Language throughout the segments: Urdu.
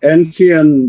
NCN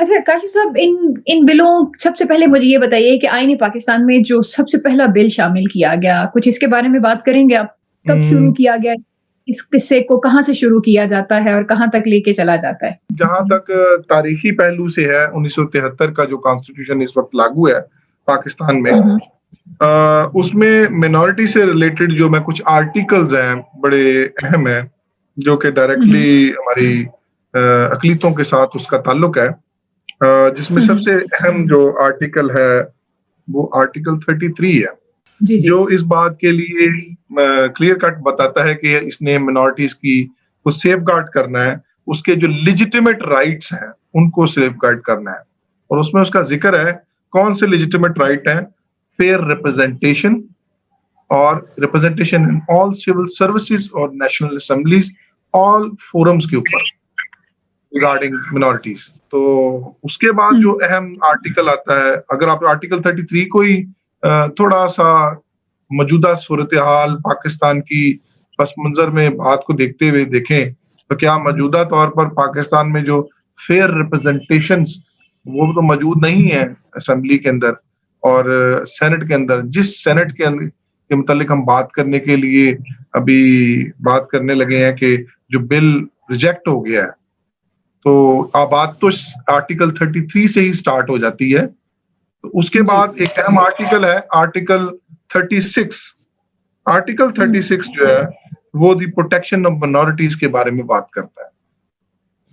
اچھا کاشف صاحب، ان بلوں سب سے پہلے مجھے یہ بتائیے کہ آئین پاکستان میں جو سب سے پہلا بل شامل کیا گیا، کچھ اس کے بارے میں بات کریں گے آپ؟ کب شروع کیا گیا، اس قصے کو کہاں سے شروع کیا جاتا ہے اور کہاں تک لے کے چلا جاتا ہے؟ جہاں تک تاریخی پہلو سے ہے 1973 کا جو کانسٹیٹیوشن اس وقت لاگو ہے پاکستان میں، اس میں مینورٹی سے ریلیٹڈ جو میں کچھ آرٹیکلز ہیں بڑے اہم ہیں جو کہ ڈائریکٹلی ہماری اقلیتوں کے ساتھ اس کا تعلق ہے، جس میں سب سے اہم جو آرٹیکل ہے وہ آرٹیکل 33 ہے، جو اس بات کے لیے کلیئر کٹ بتاتا ہے کہ اس نے مینورٹیز کی کو سیف گارڈ کرنا ہے، اس کے جو لیجیٹیمیٹ رائٹس ہیں ان کو سیف گارڈ کرنا ہے، اور اس میں اس کا ذکر ہے کون سے لیجیٹیمیٹ رائٹ ہیں، فیئر ریپرزینٹیشن اور ریپرزینٹیشن ان آل سول سروسز اور نیشنل اسمبلیز، آل فورمز کے اوپر ریگارڈنگ منورٹیز۔ تو اس کے بعد جو اہم آرٹیکل آتا ہے، اگر آپ آرٹیکل 33 کو ہی تھوڑا سا موجودہ صورتحال پاکستان کی پس منظر میں بات کو دیکھتے ہوئے دیکھیں تو کیا موجودہ طور پر پاکستان میں جو فیئر ریپرزینٹیشنز وہ تو موجود نہیں ہیں اسمبلی کے اندر اور سینٹ کے اندر، جس سینٹ کے متعلق ہم بات کرنے کے لیے ابھی بات کرنے لگے ہیں کہ جو بل ریجیکٹ ہو گیا ہے، تو بات تو آرٹیکل 33 سے ہی سٹارٹ ہو جاتی ہے۔ تو اس کے بعد ایک اہم آرٹیکل ہے آرٹیکل 36۔ آرٹیکل 36 جو ہے وہ دی پروٹیکشن آف مائنورٹیز کے بارے میں بات کرتا ہے۔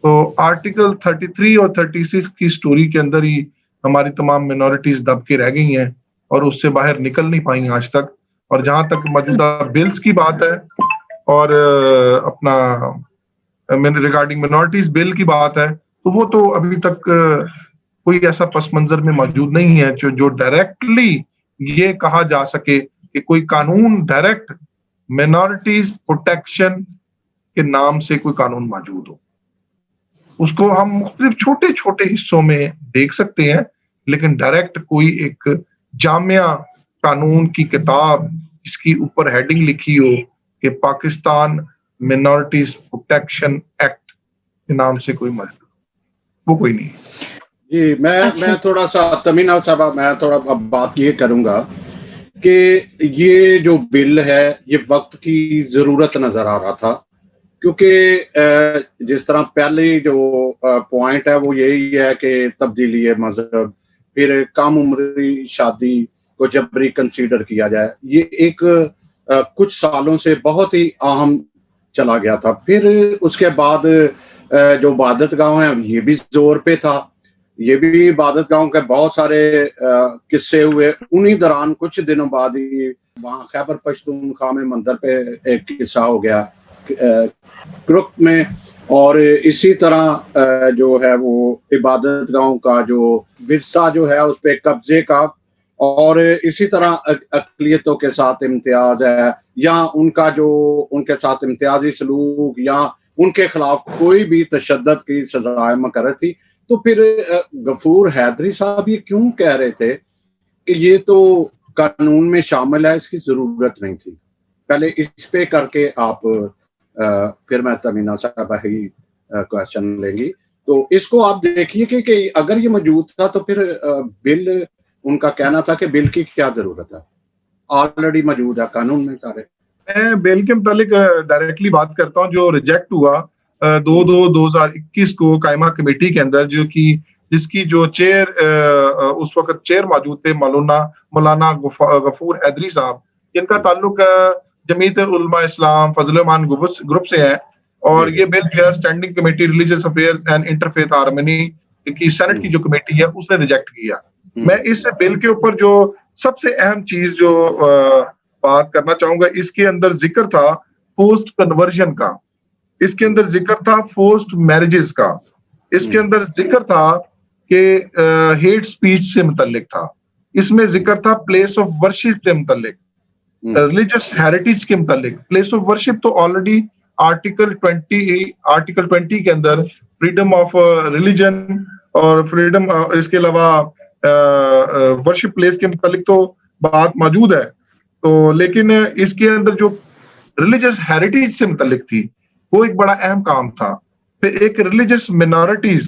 تو آرٹیکل 33 اور 36 کی سٹوری کے اندر ہی ہماری تمام مائنورٹیز دب کے رہ گئی ہیں اور اس سے باہر نکل نہیں پائیں آج تک۔ اور جہاں تک موجودہ بلز کی بات ہے اور اپنا ریگارڈنگ مائنورٹیز بل کی بات ہے، تو وہ تو ابھی تک کوئی ایسا پس منظر میں موجود نہیں ہے جو ڈائریکٹلی یہ کہا جا سکے کہ کوئی قانون ڈائریکٹ مائنورٹیز پروٹیکشن کے نام سے کوئی قانون موجود ہو۔ اس کو ہم مختلف چھوٹے چھوٹے حصوں میں دیکھ سکتے ہیں، لیکن ڈائریکٹ کوئی ایک جامعہ قانون کی کتاب اس کی اوپر ہیڈنگ لکھی ہو کہ پاکستان مائنورٹیز پروٹیکشن ایکٹ کے نام سے کوئی موجود، وہ کوئی نہیں۔ جی میں تھوڑا سا تمینہ صاحبہ میں تھوڑا بات یہ کروں گا کہ یہ جو بل ہے یہ وقت کی ضرورت نظر آ رہا تھا، کیونکہ جس طرح پہلی جو پوائنٹ ہے وہ یہی ہے کہ تبدیلی مذہب، پھر کم عمری شادی کو جبری کنسیڈر کیا جائے، یہ ایک کچھ سالوں سے بہت ہی اہم چلا گیا تھا۔ پھر اس کے بعد جو عبادت گاہ ہیں یہ بھی زور پہ تھا، یہ بھی عبادت گاہوں کے بہت سارے قصے ہوئے۔ انہی دوران کچھ دنوں بعد ہی وہاں خیبر پختونخوا میں مندر پہ ایک قصہ ہو گیا کرک میں، اور اسی طرح جو ہے وہ عبادت گاہوں کا جو ورثہ جو ہے اس پہ قبضے کا، اور اسی طرح اقلیتوں کے ساتھ امتیاز ہے یا ان کا جو ان کے ساتھ امتیازی سلوک یا ان کے خلاف کوئی بھی تشدد کی سزائیں مقرر تھی۔ تو پھر غفور حیدری صاحب یہ کیوں کہہ رہے تھے کہ یہ تو قانون میں شامل ہے، اس کی ضرورت نہیں تھی؟ پہلے اس پہ کر کے آپ پھر میں تمینہ صاحبہ ہی کوشچن لیں گی۔ تو اس کو آپ دیکھیے کہ اگر یہ موجود تھا تو پھر بل، ان کا کہنا تھا کہ بل کی کیا ضرورت ہے، آلریڈی موجود ہے قانون میں سارے۔ میں بل کے متعلق ڈائریکٹلی بات کرتا ہوں جو ریجیکٹ ہوا 2021 کو قائمہ کمیٹی کے اندر، جو کی جس کی جو چیئر اس وقت چیئر موجود تھے مولانا غفور حیدری صاحب، جن کا تعلق جمعیت علماء اسلام فضل الرحمان گروپ سے ہے، اور یہ بل جو ہے standing committee religious affairs and interfaith harmony کی سینٹ کی جو کمیٹی ہے اس نے ریجیکٹ کیا۔ میں اس بل کے اوپر جو سب سے اہم چیز جو بات کرنا چاہوں گا، اس کے اندر ذکر تھا پوسٹ کنورژن کا، اس کے اندر ذکر تھا پوسٹ میرجز کا، اس کے اندر ذکر تھا کہ ہیٹ سپیچ سے متعلق تھا، اس میں ذکر تھا پلیس آف ورشپ کے متعلق، ریلیجس ہیریٹیج کے متعلق۔ پلیس آف ورشپ تو آلریڈی آرٹیکل 20 کے اندر فریڈم آف ریلیجن اور فریڈم، اس کے علاوہ ورشپ پلیس کے متعلق تو بات موجود ہے، تو لیکن اس کے اندر جو ریلیجس ہیریٹیج سے متعلق تھی وہ ایک بڑا اہم کام تھا۔ پھر ایک ریلیجس مائنورٹیز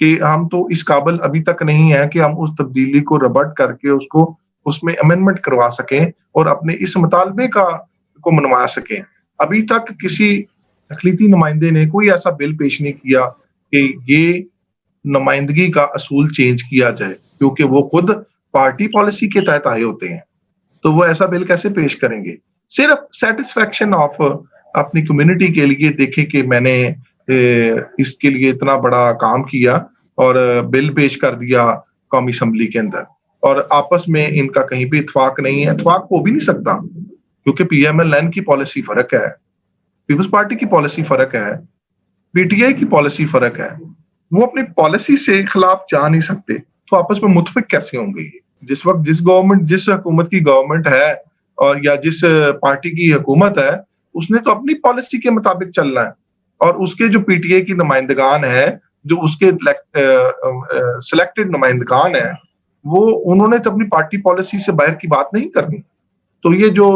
کہ ہم تو اس قابل ابھی تک نہیں ہیں کہ ہم اس تبدیلی کو ربٹ کر کے اس میں امینڈمنٹ کروا سکیں اور اپنے اس مطالبے کو منوا سکیں. ابھی تک کسی اقلیتی نمائندے نے کوئی ایسا بل پیش نہیں کیا کہ یہ نمائندگی کا اصول چینج کیا جائے، کیونکہ وہ خود پارٹی پالیسی کے تحت آئے ہوتے ہیں. تو وہ ایسا بل کیسے پیش کریں گے؟ صرف سیٹسفیکشن آف اپنی کمیونٹی کے لیے دیکھیں کہ میں نے اس کے لیے اتنا بڑا کام کیا اور بل پیش کر دیا قومی اسمبلی کے اندر، اور آپس میں ان کا کہیں بھی اتفاق نہیں ہے. اتفاق ہو بھی نہیں سکتا کیونکہ پی ایم ایل این کی پالیسی فرق ہے، پیپلز پارٹی کی پالیسی فرق ہے، پی ٹی آئی کی پالیسی فرق ہے. وہ اپنی پالیسی سے خلاف جا نہیں سکتے، تو آپس میں متفق کیسے ہوں گے؟ جس وقت جس حکومت کی گورنمنٹ ہے اور یا جس پارٹی کی حکومت ہے، اس نے تو اپنی پالیسی کے مطابق چلنا ہے، اور اس کے جو پی ٹی آئی کی نمائندگان ہیں، جو اس کے سلیکٹڈ نمائندگان ہیں، انہوں نے تو اپنی پارٹی پالیسی سے باہر کی بات نہیں کرنی. تو یہ جو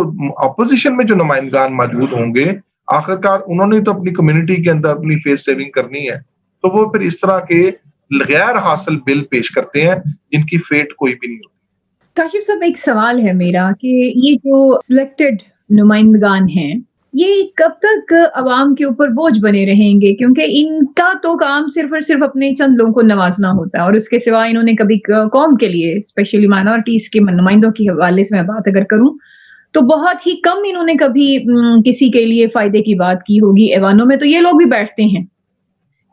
اپوزیشن میں جو نمائندگان موجود ہوں گے، آخرکار انہوں نے تو اپنی کمیونٹی کے اندر اپنی فیس سیونگ کرنی ہے. تو وہ پھر اس طرح کے غیر حاصل بل پیش کرتے ہیں جن کی فیٹ کوئی بھی نہیں ہوتی. کاشف صاحب، ایک سوال ہے میرا کہ یہ جو سلیکٹڈ نمائندگان ہیں، یہ کب تک عوام کے اوپر بوجھ بنے رہیں گے؟ کیونکہ ان کا تو کام صرف اور صرف اپنے چند لوگوں کو نوازنا ہوتا ہے، اور اس کے سوا انہوں نے کبھی قوم کے لیے، اسپیشلی مائنورٹیز کے نمائندوں کے حوالے سے میں بات اگر کروں تو بہت ہی کم انہوں نے کبھی کسی کے لیے فائدے کی بات کی ہوگی. ایوانوں میں تو یہ لوگ بھی بیٹھتے ہیں،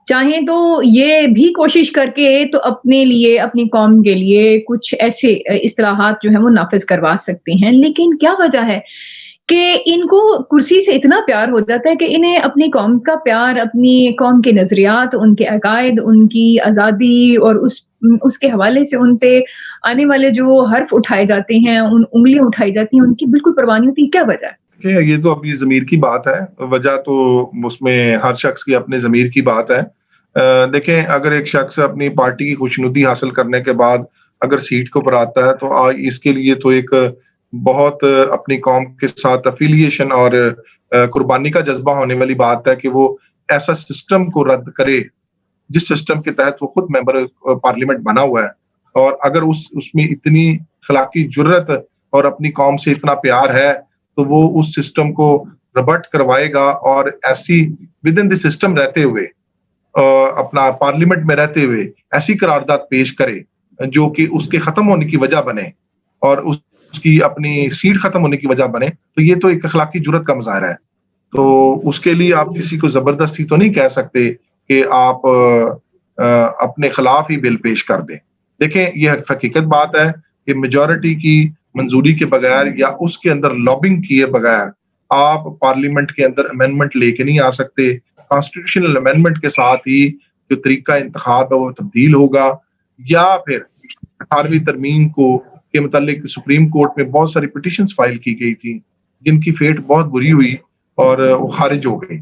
چاہیں تو یہ بھی کوشش کر کے تو اپنے لیے، اپنی قوم کے لیے کچھ ایسے اصطلاحات جو ہیں وہ نافذ کروا سکتے ہیں. لیکن کیا وجہ ہے کہ ان کو کرسی سے اتنا پیار ہو جاتا ہے کہ انہیں اپنی قوم کا پیار، اپنی قوم کے نظریات، ان کے عقائد، ان کی آزادی اور اس کے حوالے سے ان پہ آنے والے جو حرف اٹھائے جاتے ہیں، انگلیاں اٹھائی جاتی ہیں، ان کی بالکل پرواہ نہیں ہوتی. کیا وجہ ہے؟ یہ تو ابھی ضمیر کی بات ہے. وجہ تو اس میں ہر شخص کی اپنے ضمیر کی بات ہے. دیکھیں، اگر ایک شخص اپنی پارٹی کی خوشنودی حاصل کرنے کے بعد اگر سیٹ کو پر آتا ہے تو اس کے لیے تو ایک بہت اپنی قوم کے ساتھ افیلیشن اور قربانی کا جذبہ ہونے والی بات ہے کہ وہ ایسا سسٹم کو رد کرے جس سسٹم کے تحت وہ خود ممبر پارلیمنٹ بنا ہوا ہے. اور اگر اس میں اتنی اخلاقی جرت اور اپنی قوم سے اتنا پیار ہے تو وہ اس سسٹم کو ربٹ کروائے گا، اور ایسی ود ان دی سسٹم رہتے ہوئے، اپنا پارلیمنٹ میں رہتے ہوئے ایسی قرارداد پیش کرے جو کہ اس کے ختم ہونے کی وجہ بنے اور اس کی اپنی سیٹ ختم ہونے کی وجہ بنے. تو یہ تو ایک اخلاقی جرت کا مظاہرہ ہے. تو اس کے لیے آپ کسی کو زبردستی تو نہیں کہہ سکتے کہ آپ اپنے خلاف ہی بل پیش کر دیں. دیکھیں، یہ حقیقت بات ہے کہ میجورٹی کی منظوری کے بغیر یا اس کے اندر لابنگ کیے بغیر آپ پارلیمنٹ کے اندر امینڈمنٹ لے کے نہیں آ سکتے. کانسٹیٹیوشنل امینڈمنٹ کے ساتھ ہی جو طریقہ انتخاب ہے وہ تبدیل ہوگا، یا پھر 18ویں ترمیم کے متعلق سپریم کورٹ میں بہت ساری پٹیشنز فائل کی گئی تھی جن کی فیٹ بہت بری ہوئی اور وہ خارج ہو گئی.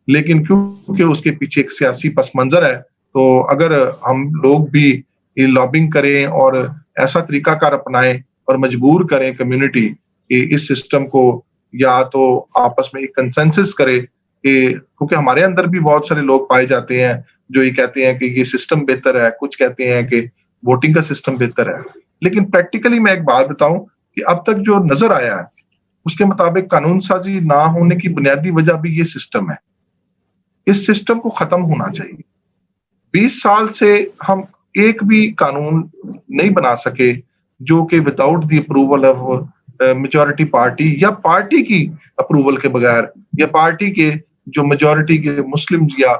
لیکن کیونکہ اس کے پیچھے ایک سیاسی پس منظر ہے، تو اگر ہم لوگ بھی لابنگ کریں اور ایسا طریقہ کار اپنائیں اور مجبور کریں کمیونٹی کہ اس سسٹم کو یا تو آپس میں ایک کنسنسس کرے، کہ کیونکہ ہمارے اندر بھی بہت سارے لوگ پائے جاتے ہیں جو یہ کہتے ہیں کہ یہ سسٹم بہتر ہے، کچھ کہتے ہیں کہ ووٹنگ کا سسٹم بہتر ہے. لیکن پریکٹیکلی میں ایک بات بتاؤں کہ اب تک جو نظر آیا ہے اس کے مطابق قانون سازی نہ ہونے کی بنیادی وجہ بھی یہ سسٹم ہے. اس سسٹم کو ختم ہونا چاہیے. 20 سال سے ہم ایک بھی قانون نہیں بنا سکے جو کہ without the approval of majority party یا پارٹی کی اپروول کے بغیر یا پارٹی کے جو میجورٹی کے مسلم یا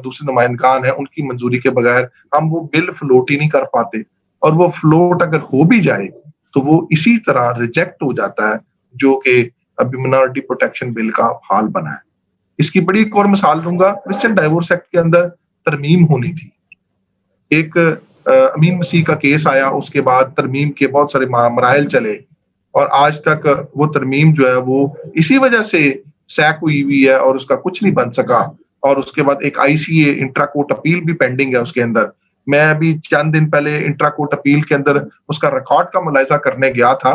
دوسرے نمائندگان ہیں ان کی منظوری کے بغیر ہم وہ بل فلوٹ ہی نہیں کر پاتے. اور وہ فلوٹ اگر ہو بھی جائے تو وہ اسی طرح ریجیکٹ ہو جاتا ہے جو کہ ابھی منارٹی پروٹیکشن بل کا حال بنا ہے. اس کی بڑی ایک اور مثال دوں گا. کرسچن ڈائیورس ایکٹ کے اندر ترمیم ہونی تھی. ایک امین مسیح کا کیس آیا، اس کے بعد ترمیم کے بہت سارے مراحل چلے اور آج تک وہ ترمیم جو ہے وہ اسی وجہ سے سیک ہوئی ہے اور اس کا کچھ نہیں بن سکا. اور اس کے بعد ایک آئی سی اے انٹرا کورٹ اپیل بھی پینڈنگ ہے اس کے اندر. میں ابھی چند دن پہلے انٹرا کورٹ اپیل کے اندر اس کا ریکارڈ کا ملاحظہ کرنے گیا تھا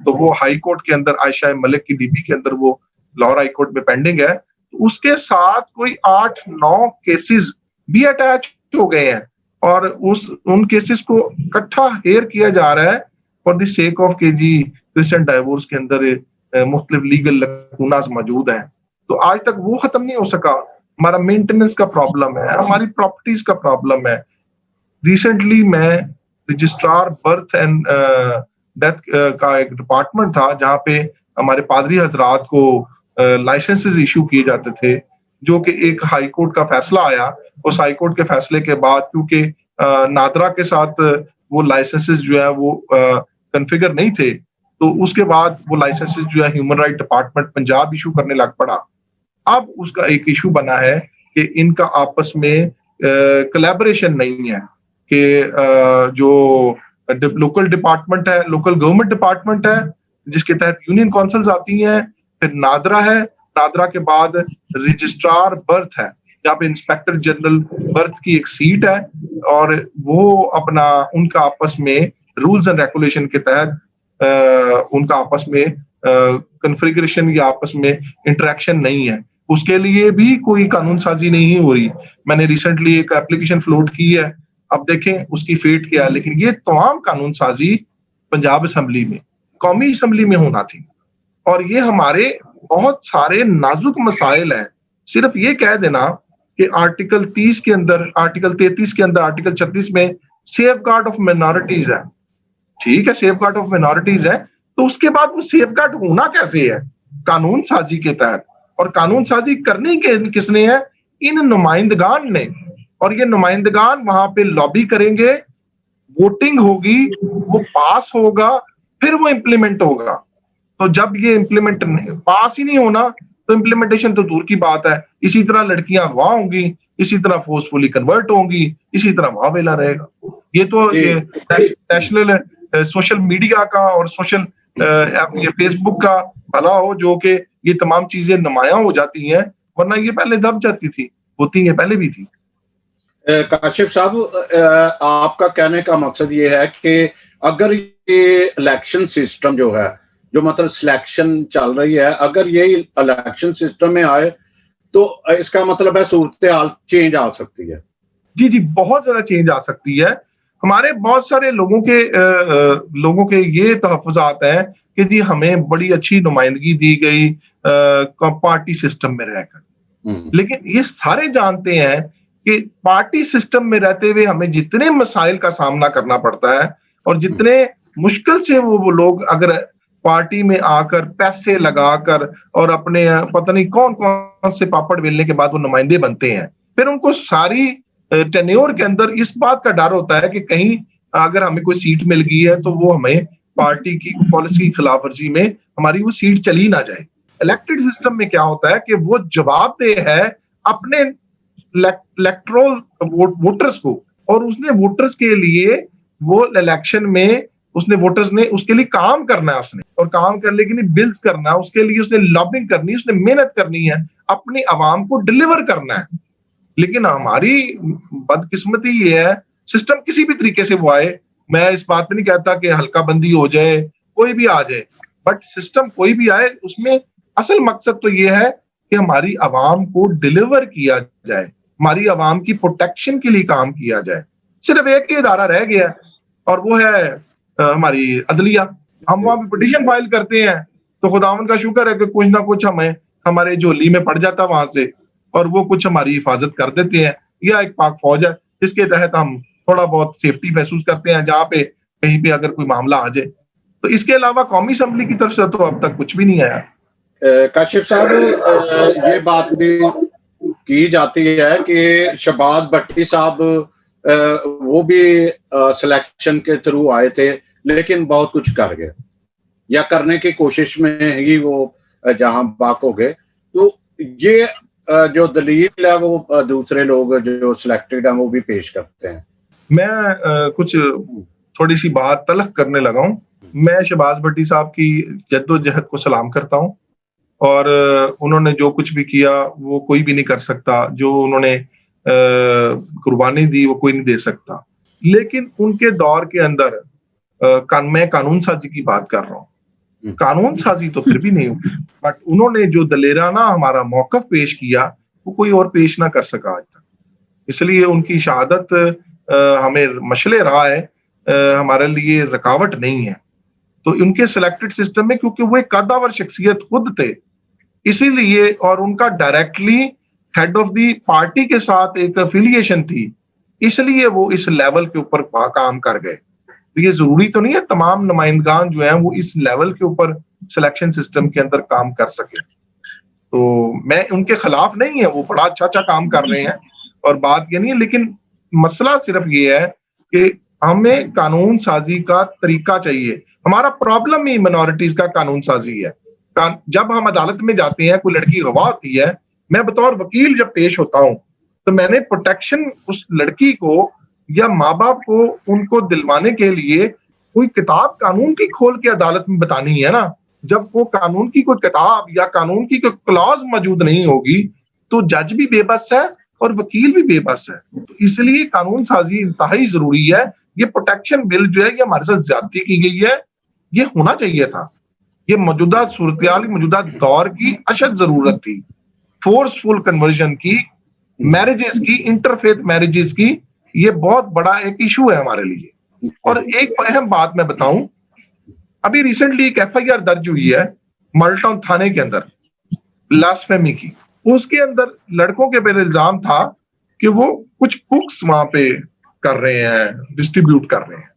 تو وہ ہائی کورٹ کے اندر عائشہ ملک کی ڈی بی کے اندر وہ لاہور ہائی کورٹ میں پینڈنگ ہے. اس کے ساتھ کوئی 8-9 کیسز بھی اٹیچ ہو گئے ہیں اور ان کیسز کو اکٹھا ہیئر کیا جا رہا ہے فار دی سیک آف کہ جی کرسچن ڈائیورس کے اندر مختلف لیگل لکوناز موجود ہیں. تو آج تک وہ ختم نہیں ہو سکا. ہمارا مینٹیننس کا پرابلم ہے, ہماری پراپرٹیز کا پرابلم ہے. ریسنٹلی میں رجسٹرار برتھ اینڈ ڈیتھ کا ایک ڈپارٹمنٹ تھا جہاں پہ ہمارے پادری حضرات کو لائسنسز ایشو کیے جاتے تھے, جو کہ ایک ہائی کورٹ کا فیصلہ آیا. اس ہائی کورٹ کے فیصلے کے بعد کیونکہ نادرا کے ساتھ وہ لائسنسز جو ہے وہ کنفیگر نہیں تھے, تو اس کے بعد وہ لائسنسز جو ہے human right department Punjab issue کرنے لگ پڑا. اب اس کا ایک ایشو بنا ہے کہ ان کا آپس میں کلیبریشن نہیں ہے, کہ جو لوکل ڈپارٹمنٹ ہے, لوکل گورنمنٹ ڈپارٹمنٹ ہے جس کے تحت یونین کونسلز آتی ہیں, پھر نادرا ہے, نادرا کے بعد رجسٹرار برتھ ہے جہاں پہ انسپیکٹر جنرل برتھ کی ایک سیٹ ہے, اور وہ اپنا ان کا آپس میں رولز اینڈ ریگولیشن کے تحت ان کا آپس میں کنفیگریشن یا آپس میں انٹریکشن نہیں ہے. اس کے لیے بھی کوئی قانون سازی نہیں ہو رہی. میں نے ریسنٹلی ایک ایپلیکیشن فلوٹ کی ہے, اب دیکھیں اس کی فیٹ کیا ہے. لیکن یہ تمام قانون سازی پنجاب اسمبلی میں, قومی اسمبلی میں ہونا تھی, اور یہ ہمارے بہت سارے نازک مسائل ہیں. صرف یہ کہہ دینا کہ آرٹیکل 30 کے اندر, آرٹیکل 33 کے اندر, آرٹیکل 36 میں سیف گارڈ آف مائنورٹیز ہے. ٹھیک ہے, سیف گارڈ آف مائنورٹیز ہے, تو اس کے بعد وہ سیف گارڈ ہونا کیسے ہے؟ قانون سازی کے تحت. اور قانون سازی کرنی کس نے ہے؟ ان نمائندگان نے. اور یہ نمائندگان وہاں پہ لابی کریں گے, ووٹنگ ہوگی, وہ پاس ہوگا, پھر وہ امپلیمنٹ ہوگا. تو جب یہ امپلیمنٹ پاس ہی نہیں ہونا تو امپلیمنٹیشن تو دور کی بات ہے. اسی طرح لڑکیاں اغوا ہوں گی, اسی طرح فورسفلی کنورٹ ہوں گی, اسی طرح وہاں ویلا رہے گا. یہ تو نیشنل سوشل میڈیا کا اور سوشل فیس بک کا بھلا ہو جو کہ یہ تمام چیزیں نمایاں ہو جاتی ہیں, ورنہ یہ پہلے دب جاتی تھی, ہوتی ہیں, پہلے بھی تھی. کاشف صاحب, آپ کا کہنے کا مقصد یہ ہے کہ اگر یہ الیکشن سسٹم جو ہے, جو مطلب سلیکشن چل رہی ہے, اگر یہ الیکشن سسٹم میں آئے تو اس کا مطلب ہے صورتحال چینج آ سکتی ہے. جی جی, بہت زیادہ چینج آ سکتی ہے. ہمارے بہت سارے لوگوں کے یہ تحفظات ہیں کہ جی ہمیں بڑی اچھی نمائندگی دی گئی پارٹی سسٹم میں رہ کر, لیکن یہ سارے جانتے ہیں کہ پارٹی سسٹم میں رہتے ہوئے ہمیں جتنے مسائل کا سامنا کرنا پڑتا ہے, اور جتنے مشکل سے وہ لوگ اگر پارٹی میں آ کر پیسے لگا کر اور اپنے پتہ نہیں کون کون سے پاپڑ بیلنے کے بعد وہ نمائندے بنتے ہیں, پھر ان کو ساری ٹینیور کے اندر اس بات کا ڈر ہوتا ہے کہ کہیں اگر ہمیں کوئی سیٹ مل گئی ہے تو وہ ہمیں پارٹی کی پالیسی کی خلاف ورزی میں ہماری وہ سیٹ چلی نہ جائے. الیکٹڈ سسٹم میں کیا ہوتا ہے کہ وہ جواب دہ ہے اپنے الیکٹرول ووٹرز کو, اور اس نے ووٹرز کے لیے وہ الیکشن میں اس نے ووٹرز نے اس کے لیے کام کرنا ہے, اس نے اور کام کرنے کے لیے بلز کرنا ہے, اس کے لیے اس نے لابنگ کرنی ہے, اس نے محنت کرنی ہے, اپنی عوام کو ڈلیور کرنا ہے. لیکن ہماری بدقسمتی یہ ہے, سسٹم کسی بھی طریقے سے وہ آئے, میں اس بات پہ نہیں کہتا کہ حلقہ بندی ہو جائے, کوئی بھی آ جائے, بٹ سسٹم کوئی بھی آئے اس میں اصل مقصد تو یہ ہے کہ ہماری عوام کو ڈلیور کیا جائے, ہماری عوام کی پروٹیکشن کے لیے کام کیا جائے. صرف ایک ہی ادارہ رہ گیا اور وہ ہے ہماری عدلیہ. ہم وہاں پہ پٹیشن فائل کرتے ہیں تو خداوند کا شکر ہے کہ کچھ نہ کچھ ہمیں ہمارے جھولی میں پڑ جاتا وہاں سے, اور وہ کچھ ہماری حفاظت کر دیتے ہیں, یا ایک پاک فوج ہے جس کے تحت ہم تھوڑا بہت سیفٹی محسوس کرتے ہیں جہاں پہ کہیں پہ اگر کوئی معاملہ آ جائے. تو اس کے علاوہ قومی اسمبلی کی طرف سے تو اب تک کچھ بھی نہیں آیا. کاشف صاحب, یہ بات بھی کی جاتی ہے کہ شہباز بھٹی صاحب وہ بھی سلیکشن کے تھرو آئے تھے لیکن بہت کچھ کر گئے, یا کرنے کی کوشش میں ہی وہ جہاں باق ہو گئے. تو یہ جو دلیل ہے وہ دوسرے لوگ جو سلیکٹڈ ہیں وہ بھی پیش کرتے ہیں. میں کچھ تھوڑی سی بات تلخ کرنے لگا ہوں. میں شہباز بھٹی صاحب کی جد و جہد کو سلام کرتا ہوں, اور انہوں نے جو کچھ بھی کیا وہ کوئی بھی نہیں کر سکتا, جو انہوں نے قربانی دی وہ کوئی نہیں دے سکتا. لیکن ان کے دور کے اندر میں قانون سازی کی بات کر رہا ہوں, قانون سازی تو پھر بھی نہیں ہوئی, بٹ انہوں نے جو دلیرانہ ہمارا موقف پیش کیا وہ کوئی اور پیش نہ کر سکا آج تک. اس لیے ان کی شہادت ہمیں مشعل راہ ہے, ہمارے لیے رکاوٹ نہیں ہے. تو ان کے سلیکٹڈ سسٹم میں کیونکہ وہ ایک قداور شخصیت خود تھے, اسی لیے, اور ان کا directly head of the party کے ساتھ ایک افیلیشن تھی, اس لیے وہ اس لیول کے اوپر کام کر گئے. یہ ضروری تو نہیں ہے تمام نمائندگان جو ہیں وہ اس لیول کے اوپر سلیکشن سسٹم کے اندر کام کر سکے. تو میں ان کے خلاف نہیں ہے, وہ بڑا اچھا کام کر رہے ہیں, اور بات یہ نہیں ہے, لیکن مسئلہ صرف یہ ہے کہ ہمیں قانون سازی کا طریقہ چاہیے. ہمارا پرابلم ہی مائنورٹیز کا قانون سازی ہے. جب ہم عدالت میں جاتے ہیں, کوئی لڑکی گواہ ہوتی ہے, میں بطور وکیل جب پیش ہوتا ہوں تو میں نے پروٹیکشن اس لڑکی کو یا ماں باپ کو ان کو دلوانے کے لیے کوئی کتاب قانون کی کھول کے عدالت میں بتانی ہے نا. جب وہ قانون کی کوئی کتاب یا قانون کی کوئی کلاز موجود نہیں ہوگی تو جج بھی بے بس ہے اور وکیل بھی بے بس ہے. تو اس لیے قانون سازی انتہائی ضروری ہے. یہ پروٹیکشن بل جو ہے یہ ہمارے ساتھ زیادتی کی گئی ہے, یہ ہونا چاہیے تھا. یہ موجودہ صورتحال, موجودہ دور کی اشد ضرورت تھی. فورسفل کنورژن کی, میرجز کی, انٹرفیتھ میرجز کی, یہ بہت بڑا ایک ایشو ہے ہمارے لیے. اور ایک اہم بات میں بتاؤں, ابھی ریسنٹلی ایک ایف آئی آر درج ہوئی ہے ماڈل ٹاؤن تھانے کے اندر بلاسفیمی کی. اس کے اندر لڑکوں کے پہ الزام تھا کہ وہ کچھ بکس وہاں پہ کر رہے ہیں, ڈسٹریبیوٹ کر رہے ہیں.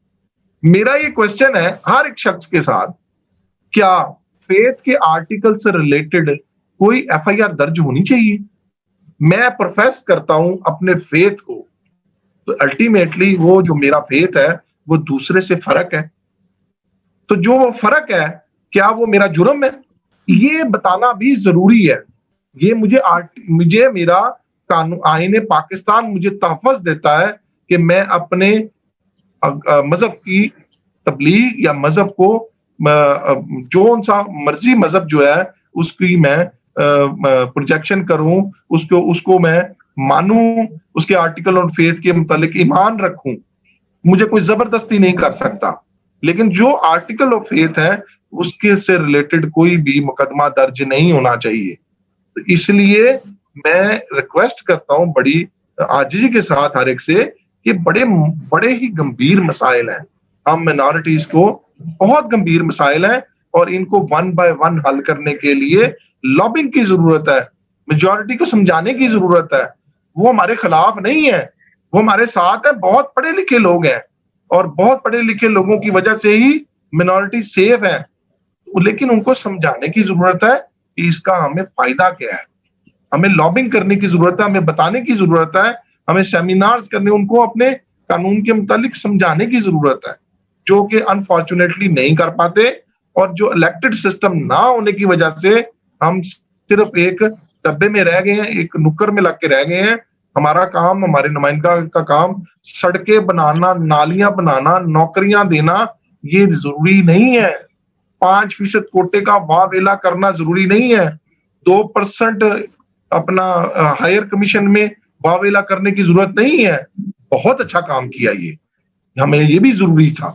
میرا یہ کوشچن ہے ہر ایک شخص کے ساتھ, کیا فیتھ کے آرٹیکل سے ریلیٹڈ کوئی ایف آئی آر درج ہونی چاہیے؟ میں پروفیس کرتا ہوں اپنے فیتھ کو, تو الٹیمیٹلی وہ جو میرا فیتھ ہے وہ دوسرے سے فرق ہے. تو جو وہ فرق ہے کیا وہ میرا جرم ہے؟ یہ بتانا بھی ضروری ہے. یہ مجھے میرا قانون آئین پاکستان مجھے تحفظ دیتا ہے کہ میں اپنے مذہب کی تبلیغ یا مذہب کو جو سا مرضی مذہب جو ہے اس کی میں پروجیکشن کروں, اس کو میں مانوں, اس کے آرٹیکل اور فیتھ کے متعلق ایمان رکھوں. مجھے کوئی زبردستی نہیں کر سکتا. لیکن جو آرٹیکل آف فیتھ ہے اس کے سے ریلیٹڈ کوئی بھی مقدمہ درج نہیں ہونا چاہیے. اس لیے میں ریکویسٹ کرتا ہوں بڑی عاجزی کے ساتھ ہر ایک سے کہ بڑے ہی گمبھیر مسائل ہیں. ہم مائنورٹیز کو بہت گمبھیر مسائل ہیں اور ان کو ون بائی ون حل کرنے کے لیے لابنگ کی ضرورت ہے, میجورٹی کو سمجھانے کی ضرورت ہے. وہ ہمارے خلاف نہیں ہے, وہ ہمارے ساتھ ہے. بہت پڑھے لکھے لوگ ہیں اور بہت پڑھے لکھے لوگوں کی وجہ سے ہی مائنورٹی سیف ہیں, لیکن ان کو سمجھانے کی ضرورت ہے کہ اس کا ہمیں فائدہ کیا ہے. ہمیں لابنگ کرنے کی ضرورت ہے, ہمیں بتانے کی ضرورت ہے, ہمیں سیمینارز کرنے, ان کو اپنے قانون کے متعلق سمجھانے کی ضرورت ہے, جو کہ انفارچونیٹلی نہیں کر پاتے. اور جو الیکٹڈ سسٹم نہ ہونے کی وجہ سے ہم صرف ایک ڈبے میں رہ گئے ہیں, ایک نکر میں لگ کے رہ گئے ہیں. ہمارا کام, ہمارے نمائندہ کا کام سڑکیں بنانا, نالیاں بنانا, نوکریاں دینا یہ ضروری نہیں ہے. 5% کوٹے کا واہ ویلا کرنا ضروری نہیں ہے. 2% اپنا ہائر کمیشن میں واہ ویلا کرنے کی ضرورت نہیں ہے. بہت اچھا کام کیا, یہ ہمیں یہ بھی ضروری تھا,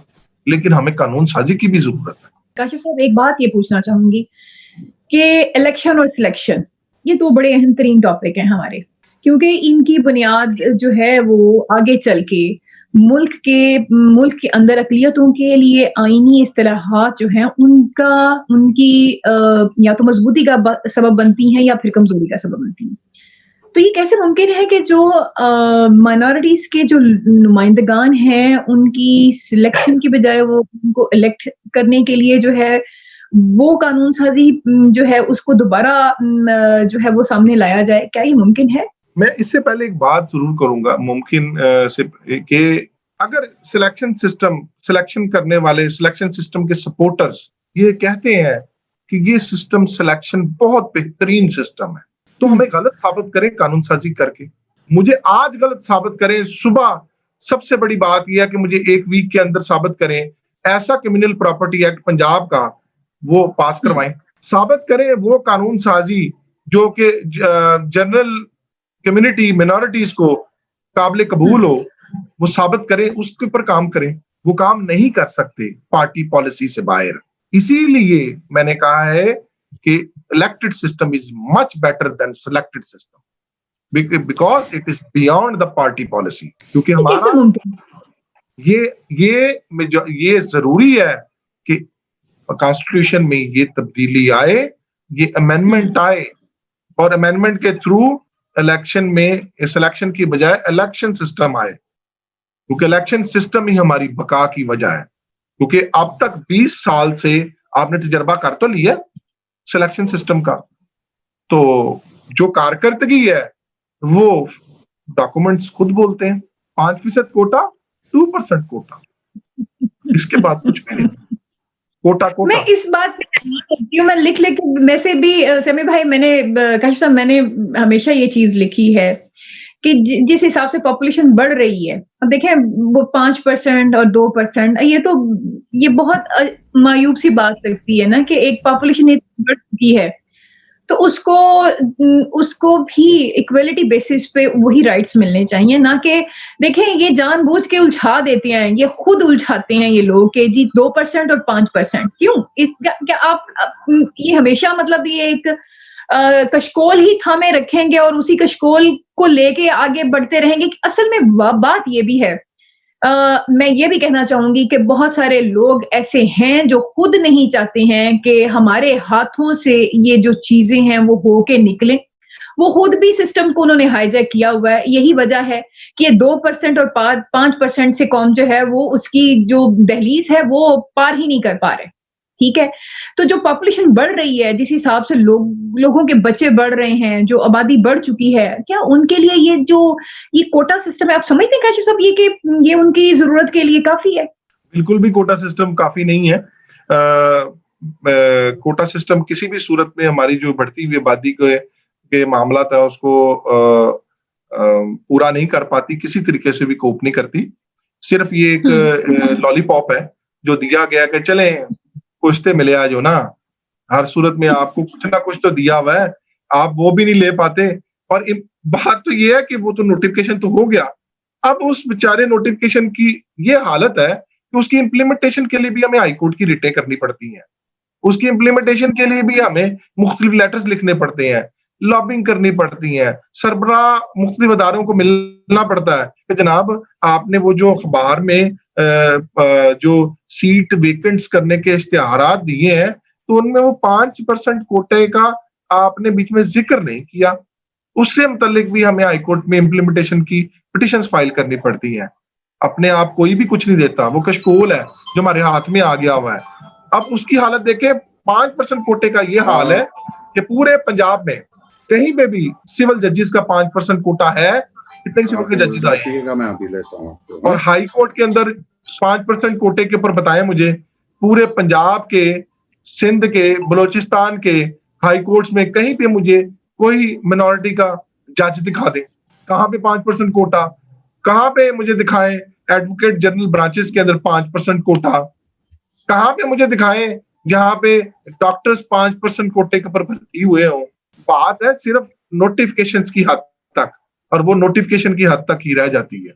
لیکن ہمیں قانون سازی کی بھی ضرورت ہے. کاشف صاحب, ایک بات یہ پوچھنا چاہوں گی کہ الیکشن اور سلیکشن یہ دو بڑے اہم ترین ٹاپک ہیں ہمارے, کیونکہ ان کی بنیاد جو ہے وہ آگے چل کے ملک کے اندر اقلیتوں کے لیے آئینی اصطلاحات جو ہیں ان کی یا تو مضبوطی کا سبب بنتی ہیں یا پھر کمزوری کا سبب بنتی ہیں. تو یہ کیسے ممکن ہے کہ جو مائنورٹیز کے جو نمائندگان ہیں ان کی سلیکشن کی بجائے وہ ان کو الیکٹ کرنے کے لیے جو ہے وہ قانون سازی جو ہے اس کو دوبارہ جو ہے وہ سامنے لایا جائے؟ کیا یہ ممکن ہے؟ میں اس سے پہلے ایک بات ضرور کروں گا ممکن سے کہ اگر سلیکشن کرنے والے سلیکشن سسٹم کے سپورٹرز یہ کہتے ہیں کہ یہ سسٹم سلیکشن بہت بہترین سسٹم ہے, تو ہمیں غلط ثابت کریں قانون سازی کر کے. مجھے آج غلط ثابت کریں, صبح سب سے بڑی بات یہ ہے کہ مجھے ایک ویک کے اندر ثابت کریں ایسا کرمنل پراپرٹی ایکٹ پنجاب کا وہ پاس کروائیں. ثابت کریں وہ قانون سازی جو کہ جنرل کمیونٹی مائنورٹیز کو قابل قبول ہو, وہ ثابت کریں, اس کے اوپر کام کریں. وہ کام نہیں کر سکتے پارٹی پالیسی سے باہر. اسی لیے میں نے کہا ہے کہ elected system is much better than selected system. because it is beyond the party policy. کیونکہ یہ کیسے ہمارا ممکن؟ یہ ضروری ہے کہ کانسٹیٹیوشن میں یہ تبدیلی آئے, یہ امینڈمنٹ آئے, اور امینڈمنٹ کے تھرو الیکشن میں سلیکشن کی بجائے الیکشن سسٹم آئے, کیونکہ الیکشن سسٹم ہی ہماری بقا کی وجہ ہے. کیونکہ اب تک 20 سال سے آپ نے تجربہ کر تو لیا سلیکشن سسٹم کا, تو جو کارکردگی ہے وہ ڈاکومنٹس خود بولتے ہیں. 5% کوٹا, 2% کوٹا, اس کے بعد کچھ بھی نہیں. کوٹا میں اس بات پہ میں لکھ میں سے بھی سمیع بھائی, میں نے کاشف صاحب, میں نے ہمیشہ یہ چیز لکھی ہے کہ جس حساب سے پاپولیشن بڑھ رہی ہے, اب دیکھیں وہ 5% اور 2%, یہ بہت معیوب سی بات لگتی ہے نا کہ ایک پاپولیشن بڑھ چکی ہے تو اس کو بھی ایکویلٹی بیسس پہ وہی رائٹس ملنے چاہیے, نہ کہ دیکھیں یہ جان بوجھ کے الجھا دیتے ہیں, یہ خود الجھاتے ہیں یہ لوگ کہ جی 2% اور 5%. کیوں؟ کیا آپ یہ ہمیشہ مطلب یہ ایک کشکول ہی تھامے رکھیں گے اور اسی کشکول کو لے کے آگے بڑھتے رہیں گے؟ اصل میں بات یہ بھی ہے, میں یہ بھی کہنا چاہوں گی کہ بہت سارے لوگ ایسے ہیں جو خود نہیں چاہتے ہیں کہ ہمارے ہاتھوں سے یہ جو چیزیں ہیں وہ ہو کے نکلیں. وہ خود بھی سسٹم کو انہوں نے ہائی جیک کیا ہوا ہے. یہی وجہ ہے کہ 2% اور 5% سے قوم جو ہے وہ اس کی جو دہلیز ہے وہ پار ہی نہیں کر پا رہے. ٹھیک ہے, تو جو پاپولیشن بڑھ رہی ہے, جس حساب سے لوگوں کے بچے بڑھ رہے ہیں, جو آبادی بڑھ چکی ہے, کیا ان کے لیے یہ کوٹا سسٹم ہے, آپ سمجھتے ہیں کاشف صاحب کہ یہ ان کی ضرورت کے لیے کافی ہے؟ بالکل بھی کوٹا سسٹم کافی نہیں ہے. کوٹا سسٹم کسی بھی صورت میں ہماری جو بڑھتی ہوئی آبادی کے معاملات ہے اس کو پورا نہیں کر پاتی, کسی طریقے سے بھی کوپ نہیں کرتی. صرف یہ ایک لالی پاپ ہے جو دیا گیا کہ چلیں کچھ تو ملے آج ہو نا, ہر صورت میں آپ کو کچھ نہ کچھ تو دیا ہوا ہے, آپ وہ بھی نہیں لے پاتے. اور بات تو یہ ہے کہ وہ تو نوٹیفکیشن تو ہو گیا, اب اس بیچارے نوٹیفکیشن کی یہ حالت ہے کہ اس کی امپلیمنٹیشن کے لیے بھی ہمیں ہائی کورٹ کی ریٹیں کرنی پڑتی ہیں, اس کی امپلیمنٹیشن کے لیے بھی ہمیں مختلف لیٹرز لکھنے پڑتے ہیں, لابنگ کرنی پڑتی ہیں, سربراہ مختلف اداروں کو ملنا پڑتا ہے کہ جناب آپ نے وہ جو اخبار میں جو سیٹ ویکنٹس کرنے کے اشتہارات دیے ہیں تو ان میں وہ 5% کوٹے کا آپ نے بیچ میں ذکر نہیں کیا. اس سے متعلق بھی ہمیں ہائی کورٹ میں امپلیمنٹیشن کی پٹیشنز فائل کرنی پڑتی ہیں. اپنے آپ کوئی بھی کچھ نہیں دیتا, وہ کشکول ہے جو ہمارے ہاتھ میں آ گیا ہوا ہے. اب اس کی حالت دیکھیں, 5% کوٹے کا یہ حال ہے کہ پورے پنجاب میں کہیں پہ بھی سول ججز کا 5% کوٹا ہے. کتنے سول کے ججز آئے ہیں, اور ہائی کورٹ کے اندر 5% کوٹے کے اوپر بتائیں مجھے پورے پنجاب کے, سندھ کے, بلوچستان کے ہائی کورٹس میں کہیں پہ مجھے کوئی منورٹی کا جج دکھا دیں. کہاں پہ 5% کوٹا, کہاں پہ مجھے دکھائیں ایڈوکیٹ جنرل برانچز کے اندر 5% کوٹا, کہاں پہ مجھے دکھائیں جہاں پہ ڈاکٹرز 5% کوٹے کے اوپر بھرتی ہوئے ہوں. بات ہے صرف نوٹیفکیشنز کی حد تک, اور وہ نوٹیفکیشن کی حد تک ہی رہ جاتی ہے.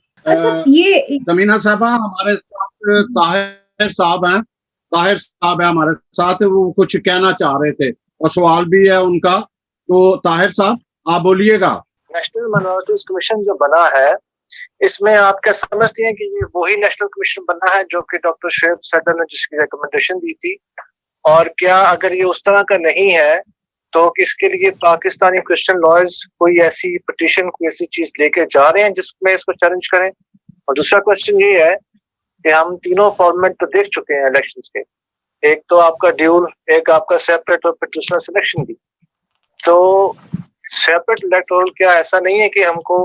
زمینہ صاحبہ ہمارے ساتھ طاہر صاحب ہیں ہمارے ساتھ, وہ کچھ کہنا چاہ رہے تھے اور سوال بھی ہے ان کا. تو طاہر صاحب آپ بولیے گا. نیشنل مائنورٹیز کمیشن جو بنا ہے اس میں آپ کیا سمجھتے ہیں کہ یہ وہی نیشنل کمیشن بنا ہے جو کہ ڈاکٹر شعیب صدر نے جس کی ریکمنڈیشن دی تھی, اور کیا اگر یہ اس طرح کا نہیں ہے تو اس کے لیے پاکستانی کرسچن لائرز کوئی ایسی پٹیشن کوئی ایسی چیز لے کے جا رہے ہیں جس میں اس کو چیلنج کریں؟ اور دوسرا کوشچن یہ ہے کہ ہم تینوں فارمیٹ تو دیکھ چکے ہیں الیکشنز کے, ایک تو آپ کا ڈیول, ایک آپ کا سیپریٹ اور پھر دوسرا سلیکشن بھی. تو سیپریٹ الیکٹورل کیا ایسا نہیں ہے کہ ہم کو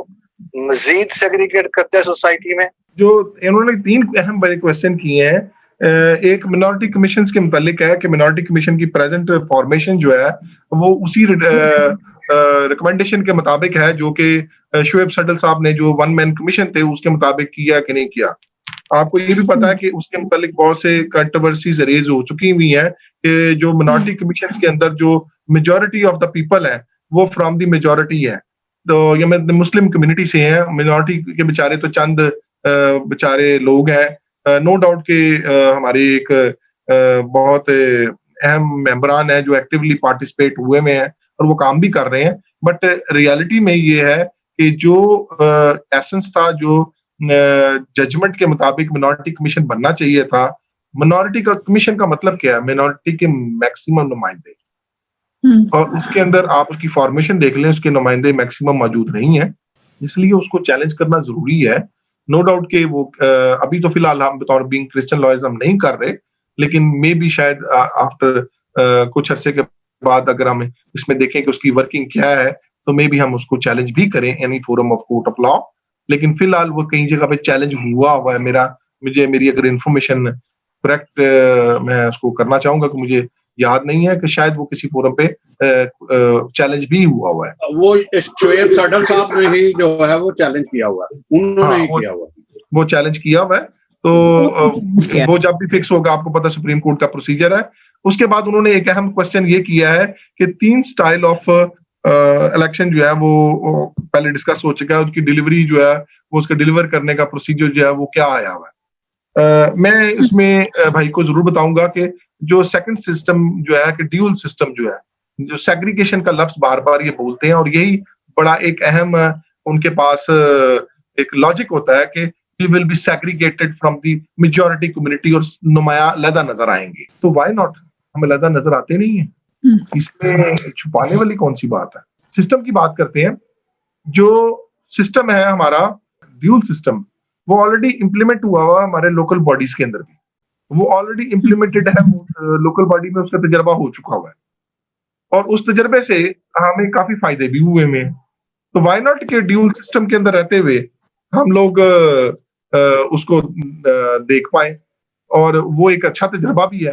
مزید سیگریگیٹ کرتے ہیں سوسائٹی میں؟ جو انہوں نے 3 اہم بڑے کوشچن کیے ہیں. ایک منورٹی کمیشنز کے متعلق ہے کہ منورٹی کمیشن کی پریزنٹ فارمیشن جو ہے وہ اسی ریکمنڈیشن کے مطابق ہے جو کہ شعیب صدر صاحب نے جو 1 مین کمیشن تھے اس کے مطابق کیا کہ نہیں کیا. آپ کو یہ بھی پتا ہے کہ اس کے متعلق بہت سے کنٹروورسیز ریز ہو چکی ہوئی ہیں کہ جو منورٹی کمیشن کے اندر جو میجورٹی آف دا پیپل ہے وہ فرام دی میجورٹی ہے. تو یہ مسلم کمیونٹی سے ہیں, منورٹی کے بیچارے تو چند بیچارے لوگ ہیں. نو ڈاؤٹ کہ ہمارے ایک بہت اہم ممبران ہیں جو ایکٹیولی پارٹیسپیٹ ہوئے میں ہیں اور وہ کام بھی کر رہے ہیں, بٹ ریالٹی میں یہ ہے کہ جو ایسنس تھا, جو ججمنٹ کے مطابق منارٹی کمیشن بننا چاہیے تھا, منارٹی کا کمیشن کا مطلب کیا ہے؟ منارٹی کے میکسیمم نمائندے, اور اس کے اندر آپ اس کی فارمیشن دیکھ لیں, اس کے نمائندے میکسیمم موجود نہیں ہیں, اس لیے اس کو چیلنج کرنا ضروری ہے. نو ڈاؤٹ کہ وہ ابھی تو فی الحال ہم بطور بینگ کرسچن لائرز ہم نہیں کر رہے, لیکن مے بی شاید آفٹر کچھ عرصے کے بعد اگر ہم اس میں دیکھیں کہ اس کی ورکنگ کیا ہے, تو مے بی ہم اس کو چیلنج بھی کریں any forum of court of law. لیکن فی الحال وہ کئی جگہ پہ چیلنج ہوا ہوا ہے. میری اگر انفارمیشن کریکٹ, میں اس کو کرنا چاہوں گا کہ مجھے یاد نہیں ہے کہ شاید وہ کسی فورم پہ چیلنج بھی ہوا ہوا ہے. وہ شعیب سڈل صاحب نے ہی جو ہے وہ چیلنج کیا ہوا ہے, انہوں نے ہی کیا ہوا ہے, وہ چیلنج کیا ہوا ہے. تو وہ جب بھی فکس ہوگا, آپ کو پتا سپریم کورٹ کا پروسیجر ہے. اس کے بعد انہوں نے ایک اہم کوشچن یہ کیا ہے کہ 3 سٹائل آف الیکشن جو ہے وہ پہلے ڈسکس ہو چکا ہے, ان کی ڈیلیوری جو ہے وہ اس کا ڈیلیور کرنے کا پروسیجر جو ہے وہ کیا آیا ہوا ہے. میں اس میں بھائی کو ضرور بتاؤں گا کہ جو سیکنڈ سسٹم جو ہے کہ ڈیول سسٹم جو ہے, جو سیگریگیشن کا لفظ بار بار یہ بولتے ہیں, اور یہی بڑا ایک اہم ان کے پاس ایک لاجک ہوتا ہے کہ we will be segregated from the majority community, اور نمایاں علیحدہ نظر آئیں گے. تو why not, ہم علیحدہ نظر آتے نہیں ہیں, اس میں چھپانے والی کون سی بات ہے. سسٹم کی بات کرتے ہیں. جو سسٹم ہے ہمارا ڈیول سسٹم, وہ آلریڈی امپلیمنٹ ہوا ہوا ہمارے لوکل باڈیز کے اندر بھی, وہ آلریڈی امپلیمنٹڈ ہے لوکل باڈی میں, اس کا تجربہ ہو چکا ہوا ہے, اور اس تجربے سے ہمیں کافی فائدے بھی ہوئے میں. تو وائی ناٹ کہ ڈیول سسٹم کے اندر رہتے ہوئے ہم لوگ اس کو دیکھ پائیں, اور وہ ایک اچھا تجربہ بھی ہے.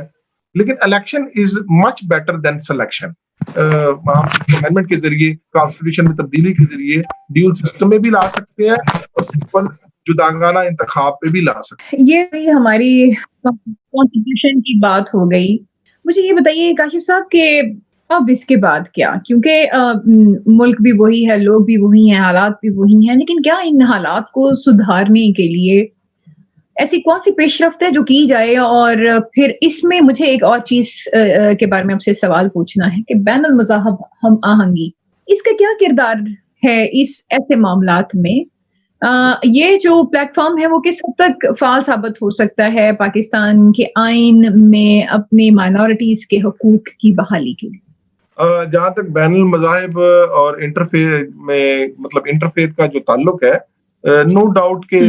لیکن election is much better than selection. Amendment کے ذریعے, کانسٹیٹیوشن میں تبدیلی کے ذریعے ڈیول سسٹم میں بھی لا سکتے ہیں, اور سمپل جداگانہ انتخاب پہ بھی لا سکتے ہیں. یہ ہماری کانسٹیٹیوشن کی بات ہو گئی. مجھے یہ بتائیے کاشف صاحب کہ اب اس کے بعد کیا, کیونکہ ملک بھی وہی ہے, لوگ بھی وہی ہیں, حالات بھی وہی ہیں, لیکن کیا ان حالات کو سدھارنے کے لیے ایسی کون سی پیش رفت ہے جو کی جائے؟ اور پھر اس میں مجھے ایک اور چیز کے بارے میں آپ سے سوال پوچھنا ہے کہ بین المذاہب ہم آہنگی, اس کا کیا کردار ہے اس ایسے معاملات میں؟ یہ جو پلیٹ فارم ہے وہ کس حد تک فعال ثابت ہو سکتا ہے پاکستان کے آئین میں اپنے مائنورٹیز کے حقوق کی بحالی کے لیے؟ جہاں تک بین المذاہب اور انٹرفیت میں, مطلب انٹرفیت کا جو تعلق ہے, نو ڈاؤٹ کہ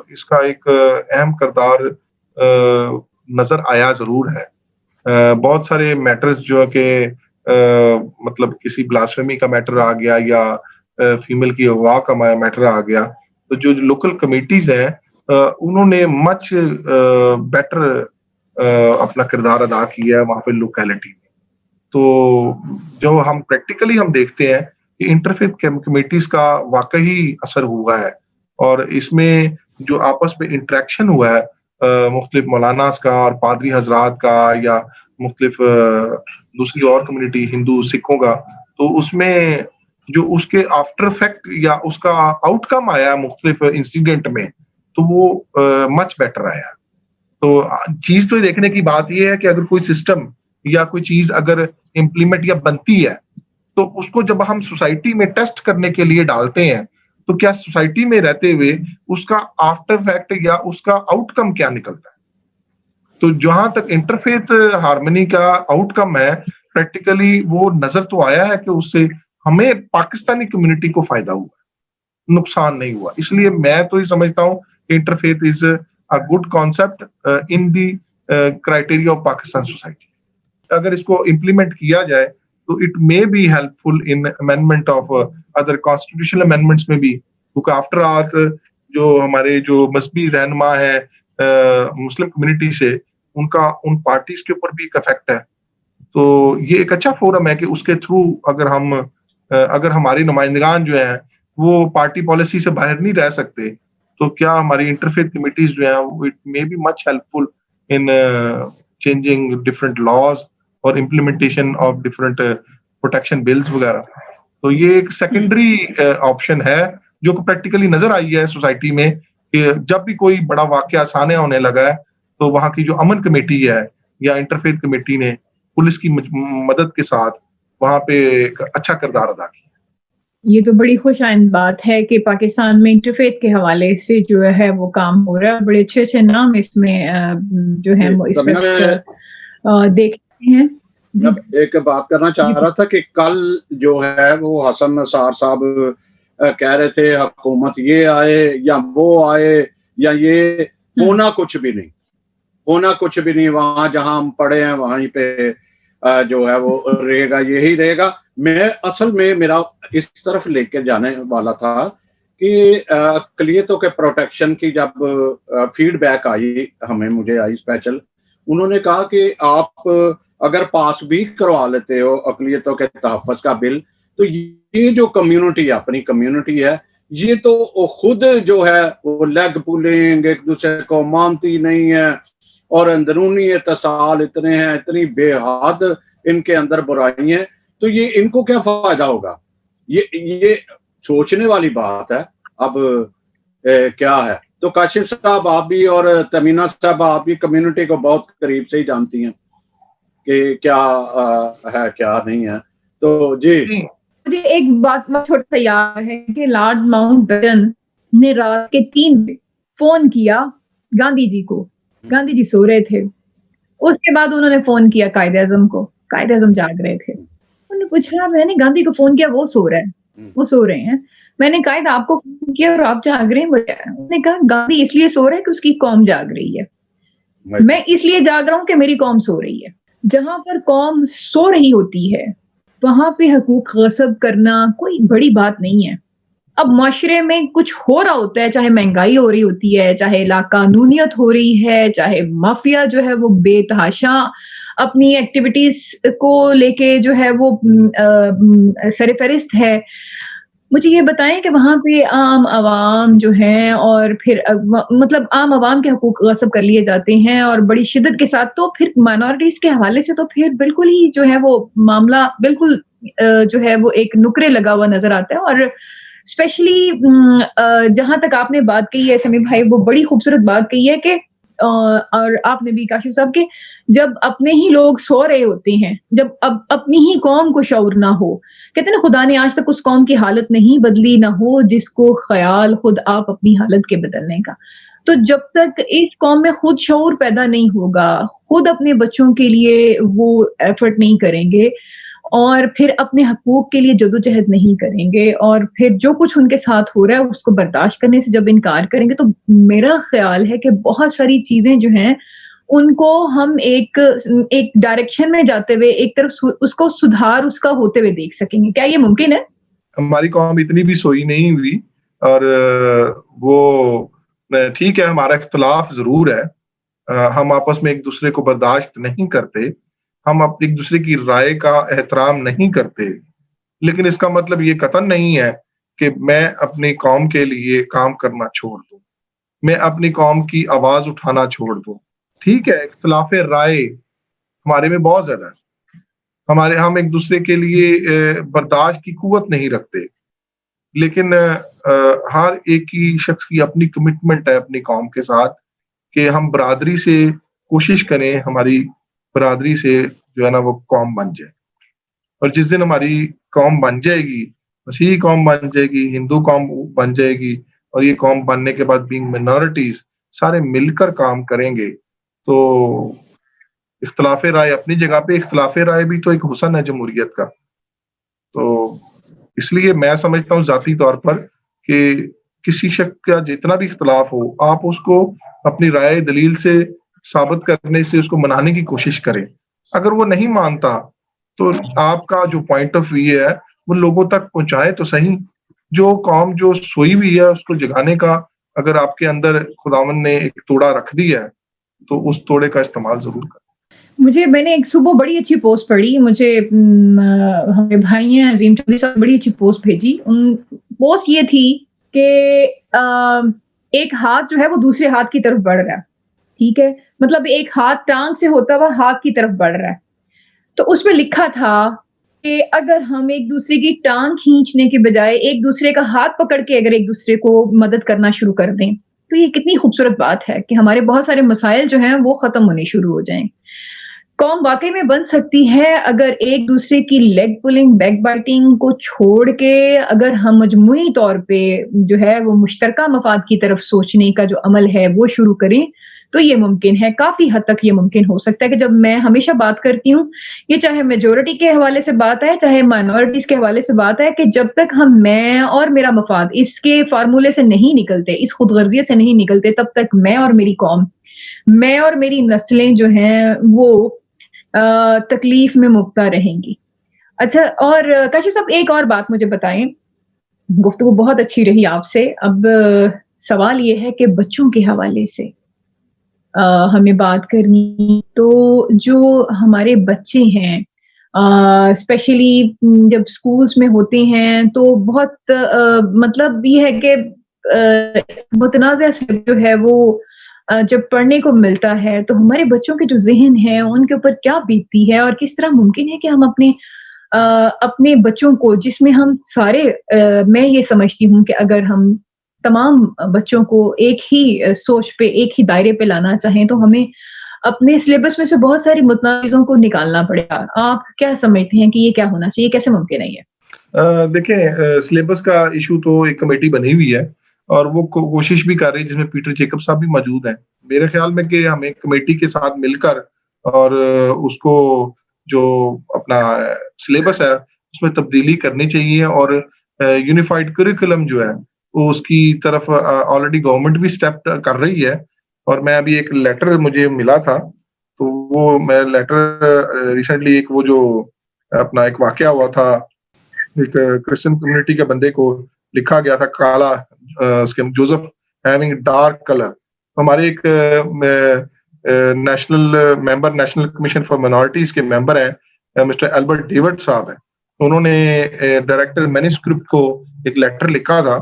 اس کا ایک اہم کردار نظر آیا ضرور ہے. بہت سارے میٹرز جو کہ مطلب کسی بلاسفیمی کا میٹر آ گیا, یا فیمیل کی اغوا کا میٹر آ گیا, تو جو لوکل کمیٹیز ہیں انہوں نے مچ بیٹر اپنا کردار ادا کیا ہے وہاں پہ لوکیلٹی میں. تو جو ہم پریکٹیکلی ہم دیکھتے ہیں کہ انٹرفیتھ کمیٹیز کا واقعی اثر ہوا ہے, اور اس میں جو آپس میں انٹریکشن ہوا ہے مختلف مولاناز کا اور پادری حضرات کا, یا مختلف دوسری اور کمیونٹی ہندو سکھوں کا, تو اس میں جو اس کے آفٹر افیکٹ یا اس کا آؤٹ کم آیا مختلف انسیڈنٹ میں, تو وہ مچ بیٹر آیا. تو چیز تو دیکھنے کی بات یہ ہے کہ اگر کوئی سسٹم یا کوئی چیز اگر امپلیمنٹ یا بنتی ہے, تو اس کو جب ہم سوسائٹی میں ٹیسٹ کرنے کے لیے ڈالتے ہیں, تو کیا سوسائٹی میں رہتے ہوئے اس کا آفٹر افیکٹ یا اس کا آؤٹ کم کیا نکلتا ہے. تو جہاں تک انٹرفیتھ ہارمنی کا آؤٹ کم ہے, پریکٹیکلی وہ نظر تو آیا ہے کہ اس سے ہمیں پاکستانی کمیونٹی کو فائدہ ہوا, نقصان نہیں ہوا. اس لیے میں تو یہ سمجھتا ہوں کہ interfaith is a good concept in the criteria of Pakistan society. اگر اس کو امپلیمنٹ کیا جائے تو it may be helpful in amendment of other constitutional amendments میں بھی, کیونکہ آفٹر آل جو ہمارے جو مذہبی رہنما ہیں مسلم کمیونٹی سے, ان کا ان پارٹیز کے اوپر بھی ایک افیکٹ ہے. تو یہ ایک اچھا فورم ہے کہ اس کے تھرو اگر ہماری نمائندگان جو ہیں وہ پارٹی پالیسی سے باہر نہیں رہ سکتے, تو کیا ہماری انٹرفیتھ کمیٹیز جو ہیں it may be much helpful in changing different laws اور implementation of different protection bills وغیرہ. تو یہ ایک سیکنڈری آپشن ہے جو کہ پریکٹیکلی نظر آئی ہے سوسائٹی میں, کہ جب بھی کوئی بڑا واقعہ سامنے ہونے لگا ہے, تو وہاں کی جو امن کمیٹی ہے یا انٹرفیتھ کمیٹی نے پولیس کی مدد کے ساتھ وہاں پہ ایک اچھا کردار ادا کیا. یہ تو بڑی خوش آئند بات ہے کہ پاکستان میں انٹرفیتھ کے حوالے سے جو ہے وہ کام ہو رہا ہے. بڑے اچھے اچھے نام اس میں جو ہے وہ اس وقت دیکھتے ہیں. ایک بات کرنا چاہ رہا تھا کہ کل جو ہے وہ حسن نثار صاحب کہہ رہے تھے حکومت یہ آئے یا وہ آئے یا یہ ہونا کچھ بھی نہیں، ہونا کچھ بھی نہیں، وہاں جہاں ہم پڑے ہیں وہیں پہ جو ہے وہ رہے گا، یہی رہے گا. میں اصل میں میرا اس طرف لے کے جانے والا تھا کہ اقلیتوں کے پروٹیکشن کی جب فیڈ بیک آئی مجھے آئی اسپیشل، انہوں نے کہا کہ آپ اگر پاس بھی کروا لیتے ہو اقلیتوں کے تحفظ کا بل تو یہ جو کمیونٹی ہے، اپنی کمیونٹی ہے، یہ تو خود جو ہے وہ لیگ پولنگ، ایک دوسرے کو مانتی نہیں ہے اور اندرونی اتصال اتنے ہیں، اتنی بے حد ان کے اندر برائی ہیں، تو یہ ان کو کیا فائدہ ہوگا؟ یہ سوچنے والی بات ہے. اب کیا ہے تو کاشف صاحب آپ بھی اور تمینہ صاحب آپ بھی کمیونٹی کو بہت قریب سے ہی جانتی ہیں کہ کیا ہے کیا نہیں ہے. تو جی مجھے ایک بات چھوٹا سا یاد ہے کہ لارڈ ماؤنٹ بیٹن نے رات کے 3 بجے فون کیا گاندھی جی کو. گاندھی جی سو رہے تھے. اس کے بعد انہوں نے فون کیا قائد اعظم کو. قائد اعظم جاگ رہے تھے. انہوں نے پوچھا میں نے گاندھی کو فون کیا، وہ سو رہے ہیں، وہ سو رہے ہیں. میں نے قائد آپ کو فون کیا اور آپ جاگ رہے ہیں. انہوں نے کہا گاندھی اس لیے سو رہے ہیں کہ اس کی قوم جاگ رہی ہے، میں اس لیے جاگ رہا ہوں کہ میری قوم سو رہی ہے. جہاں پر قوم سو رہی ہوتی ہے وہاں پہ حقوق غصب کرنا کوئی بڑی بات نہیں ہے. اب معاشرے میں کچھ ہو رہا ہوتا ہے، چاہے مہنگائی ہو رہی ہوتی ہے، چاہے لاقانونیت ہو رہی ہے، چاہے مافیا جو ہے وہ بے تحاشا اپنی ایکٹیویٹیز کو لے کے جو ہے وہ سرفہرست ہے. مجھے یہ بتائیں کہ وہاں پہ عام عوام جو ہیں اور پھر مطلب عام عوام کے حقوق غصب کر لیے جاتے ہیں اور بڑی شدت کے ساتھ، تو پھر مائنورٹیز کے حوالے سے تو پھر بالکل ہی جو ہے وہ معاملہ بالکل جو ہے وہ ایک نکرے لگا ہوا نظر آتا ہے. اور اسپیشلی جہاں تک آپ نے بات کہی ہے سمیع بھائی، وہ بڑی خوبصورت بات کہی ہے کہ اور آپ نے بھی کاشف صاحب کہ جب اپنے ہی لوگ سو رہے ہوتے ہیں، جب اب اپنی ہی قوم کو شعور نہ ہو، کہتے ہیں نا خدا نے آج تک اس قوم کی حالت نہیں بدلی نہ ہو جس کو خیال خود آپ اپنی حالت کے بدلنے کا. تو جب تک اس قوم میں خود شعور پیدا نہیں ہوگا، خود اپنے بچوں کے لیے وہ ایفرٹ نہیں کریں گے اور پھر اپنے حقوق کے لیے جدوجہد نہیں کریں گے اور پھر جو کچھ ان کے ساتھ ہو رہا ہے اس کو برداشت کرنے سے جب انکار کریں گے، تو میرا خیال ہے کہ بہت ساری چیزیں جو ہیں ان کو ہم ایک ڈائریکشن میں جاتے ہوئے ایک طرف اس کو سدھار اس کا ہوتے ہوئے دیکھ سکیں گے. کیا یہ ممکن ہے؟ ہماری قوم اتنی بھی سوئی نہیں ہوئی اور وہ ٹھیک ہے، ہمارا اختلاف ضرور ہے، ہم آپس میں ایک دوسرے کو برداشت نہیں کرتے، ہم ایک دوسرے کی رائے کا احترام نہیں کرتے، لیکن اس کا مطلب یہ قطعاً نہیں ہے کہ میں اپنی قوم کے لیے کام کرنا چھوڑ دوں، میں اپنی قوم کی آواز اٹھانا چھوڑ دوں. ٹھیک ہے، اختلاف رائے ہمارے میں بہت زیادہ ہے، ہم ایک دوسرے کے لیے برداشت کی قوت نہیں رکھتے، لیکن ہر ایک کی شخص کی اپنی کمٹمنٹ ہے اپنی قوم کے ساتھ کہ ہم برادری سے کوشش کریں ہماری برادری سے جو ہے نا وہ قوم بن جائے. اور جس دن ہماری قوم بن جائے گی، مسیحی قوم بن جائے گی، ہندو قوم بن جائے گی، اور یہ قوم بننے کے بعد بینگ مائنورٹیز سارے مل کر کام کریں گے، تو اختلاف رائے اپنی جگہ پہ، اختلاف رائے بھی تو ایک حسن ہے جمہوریت کا. تو اس لیے میں سمجھتا ہوں ذاتی طور پر کہ کسی شخص کا جتنا بھی اختلاف ہو، آپ اس کو اپنی رائے دلیل سے ثابت کرنے سے اس کو منانے کی کوشش کریں. اگر وہ نہیں مانتا تو آپ کا جو پوائنٹ آف ویو ہے وہ لوگوں تک پہنچائے تو صحیح. جو قوم جو سوئی ہوئی ہے اس کو جگانے کا اگر آپ کے اندر خداوند نے ایک توڑا رکھ دیا ہے تو اس توڑے کا استعمال ضرور کریں. میں نے ایک صبح بڑی اچھی پوسٹ پڑھی، مجھے ہمارے بھائی ہیں عظیم چودھری صاحب بڑی اچھی پوسٹ بھیجی. پوسٹ یہ تھی کہ ایک ہاتھ جو ہے وہ دوسرے ہاتھ کی طرف بڑھ رہا ہے. ٹھیک ہے، مطلب ایک ہاتھ ٹانگ سے ہوتا ہوا ہاتھ کی طرف بڑھ رہا ہے. تو اس میں لکھا تھا کہ اگر ہم ایک دوسرے کی ٹانگ کھینچنے کے بجائے ایک دوسرے کا ہاتھ پکڑ کے اگر ایک دوسرے کو مدد کرنا شروع کر دیں تو یہ کتنی خوبصورت بات ہے کہ ہمارے بہت سارے مسائل جو ہیں وہ ختم ہونے شروع ہو جائیں. قوم واقعی میں بن سکتی ہے اگر ایک دوسرے کی لیگ پولنگ بیک بائٹنگ کو چھوڑ کے اگر ہم مجموعی طور پہ جو ہے وہ مشترکہ مفاد کی طرف سوچنے کا جو عمل ہے وہ شروع کریں تو یہ ممکن ہے، کافی حد تک یہ ممکن ہو سکتا ہے کہ جب میں ہمیشہ بات کرتی ہوں، یہ چاہے میجورٹی کے حوالے سے بات ہے چاہے مائنورٹیز کے حوالے سے بات ہے، کہ جب تک ہم میں اور میرا مفاد اس کے فارمولے سے نہیں نکلتے، اس خود غرضیت سے نہیں نکلتے، تب تک میں اور میری قوم، میں اور میری نسلیں جو ہیں وہ تکلیف میں مبتلا رہیں گی۔ اچھا، اور کاشف صاحب ایک اور بات مجھے بتائیں، گفتگو بہت اچھی رہی آپ سے، اب سوال یہ ہے کہ بچوں کے حوالے سے ہمیں بات کرنی، تو جو ہمارے بچے ہیں اسپیشلی جب سکولز میں ہوتے ہیں تو بہت مطلب یہ ہے کہ متنازع سے جو ہے وہ جب پڑھنے کو ملتا ہے تو ہمارے بچوں کے جو ذہن ہیں ان کے اوپر کیا بیتتی ہے، اور کس طرح ممکن ہے کہ ہم اپنے بچوں کو، جس میں ہم سارے میں یہ سمجھتی ہوں کہ اگر ہم تمام بچوں کو ایک ہی سوچ پہ، ایک ہی دائرے پہ لانا چاہیں تو ہمیں اپنے سلیبس میں سے بہت ساری متنازعوں کو نکالنا پڑے گا۔ آپ کیا سمجھتے ہیں کہ یہ کیا ہونا چاہیے، کیسے ممکن ہے یہ؟ دیکھیں، سلیبس کا ایشو تو ایک کمیٹی بنی ہوئی ہے اور وہ کوشش بھی کر رہی ہے، جس میں پیٹر جیکب صاحب بھی موجود ہیں۔ میرے خیال میں کہ ہمیں کمیٹی کے ساتھ مل کر اور اس کو جو اپنا سلیبس ہے اس میں تبدیلی کرنی چاہیے، اور یونیفائڈ کریکولم جو ہے وہ اس کی طرف آلریڈی گورنمنٹ بھی سٹیپ کر رہی ہے۔ اور میں ابھی ایک لیٹر مجھے ملا تھا، تو وہ میں لیٹر ریسنٹلی ایک وہ جو اپنا ایک واقعہ ہوا تھا، ایک کرسچن کمیونٹی کے بندے کو لکھا گیا تھا کالا، اس کے جوزف ہیونگ ڈارک کلر۔ ہمارے ایک national member, national commission for minorities کے ممبر ہیں مسٹر البرٹ ڈیوڈ صاحب ہیں، انہوں نے ڈائریکٹر مینuscript کو ایک لیٹر لکھا تھا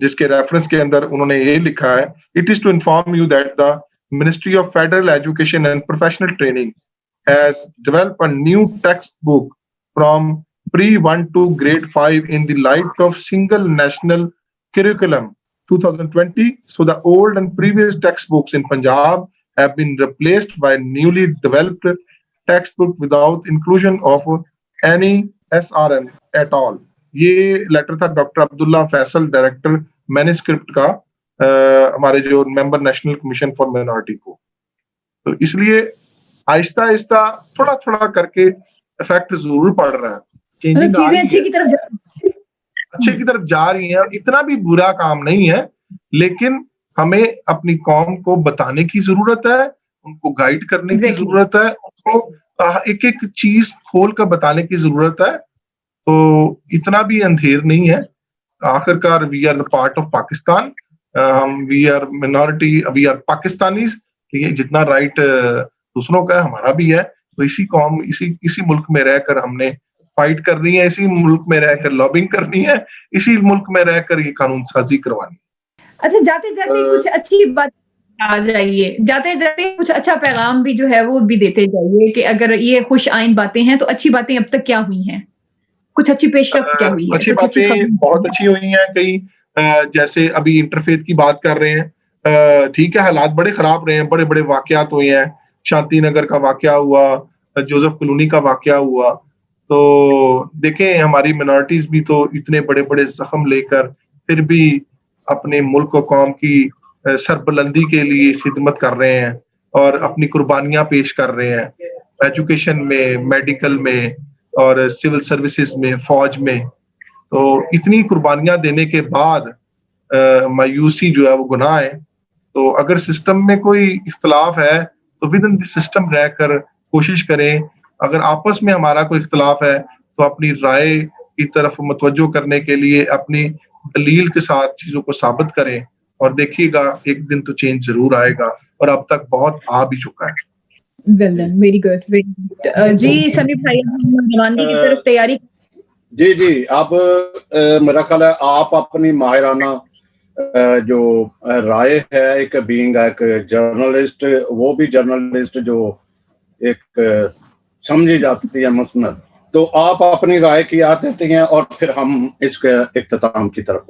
جس کے ریفرنس کے اندر انہوں نے یہ لکھا ہے: it is to inform you that the ministry of federal education and professional training has develop a new text book from pre-1 to grade 5 in the light of single national curriculum 2020. So the old and previous textbooks in Punjab have been replaced by newly developed textbook without inclusion of any SRM at all. یہ لیٹر تھا ڈاکٹر عبداللہ فیصل، ڈائریکٹر مینuscript کا، ہمارے جو ممبر نیشنل کمیشن فار مائنورٹی کو۔ تو اس لیے آہستہ آہستہ تھوڑا تھوڑا کر کے افیکٹ ضرور پڑ رہا ہے، چیزیں اچھی کی طرف جا رہی ہیں، اتنا بھی برا کام نہیں ہے، لیکن ہمیں اپنی قوم کو بتانے کی ضرورت ہے، ان کو گائیڈ کرنے کی ضرورت ہے، ان کو ایک ایک چیز کھول کر بتانے کی ضرورت ہے۔ تو اتنا بھی اندھیر نہیں ہے، آخر کار we are part of Pakistan, we are minority, we are Pakistanis, یہ جتنا رائٹ دوسروں کا ہے ہمارا بھی ہے۔ تو اسی قوم، اسی ملک میں رہ کر ہم نے فائٹ کرنی ہے، اسی ملک میں رہ کر لابنگ کرنی ہے، اسی ملک میں رہ کر یہ قانون سازی کروانی ہے۔ اچھا، جاتے جاتے کچھ اچھی بات آ جائیے، جاتے جاتے کچھ اچھا پیغام بھی جو ہے وہ بھی دیتے جائیے کہ اگر یہ خوش آئند باتیں ہیں تو اچھی باتیں اب تک کیا ہوئی ہیں، کچھ اچھی پیش رفت کیا ہوئی ہے؟ اچھی باتیں بہت اچھی ہوئی ہیں، کئی جیسے ابھی انٹرفیتھ کی بات کر رہے ہیں، ٹھیک ہے، حالات بڑے خراب رہے ہیں، بڑے بڑے واقعات ہوئے ہیں، شانتی نگر کا واقعہ ہوا، جوزف کلونی کا واقعہ ہوا۔ تو دیکھیں، ہماری مائنورٹیز بھی تو اتنے بڑے بڑے زخم لے کر پھر بھی اپنے ملک و قوم کی سربلندی کے لیے خدمت کر رہے ہیں اور اپنی قربانیاں پیش کر رہے ہیں، ایجوکیشن میں، میڈیکل میں اور سول سروسز میں، فوج میں۔ تو اتنی قربانیاں دینے کے بعد مایوسی جو ہے وہ گناہ ہے۔ تو اگر سسٹم میں کوئی اختلاف ہے تو ود ان دی سسٹم رہ کر کوشش کریں، اگر آپس میں ہمارا کوئی اختلاف ہے تو اپنی رائے کی طرف متوجہ کرنے کے لیے اپنی دلیل کے ساتھ چیزوں کو ثابت کریں، اور دیکھیے گا ایک دن تو چینج ضرور آئے گا، اور اب تک بہت آ بھی چکا ہے۔ Well done, very good, very good. جی سمیع بھائی، روانگی کی طرف تیاری؟ جی آپ، میرا خیال ہے آپ اپنی ماہرانہ جو رائے ہے، ایک بینگ ایک جرنلسٹ، وہ بھی جرنلسٹ جو ایک سمجھی جاتی ہے مسند، تو آپ اپنی رائے کی دیتے ہیں اور پھر ہم اس کے اختتام کی طرف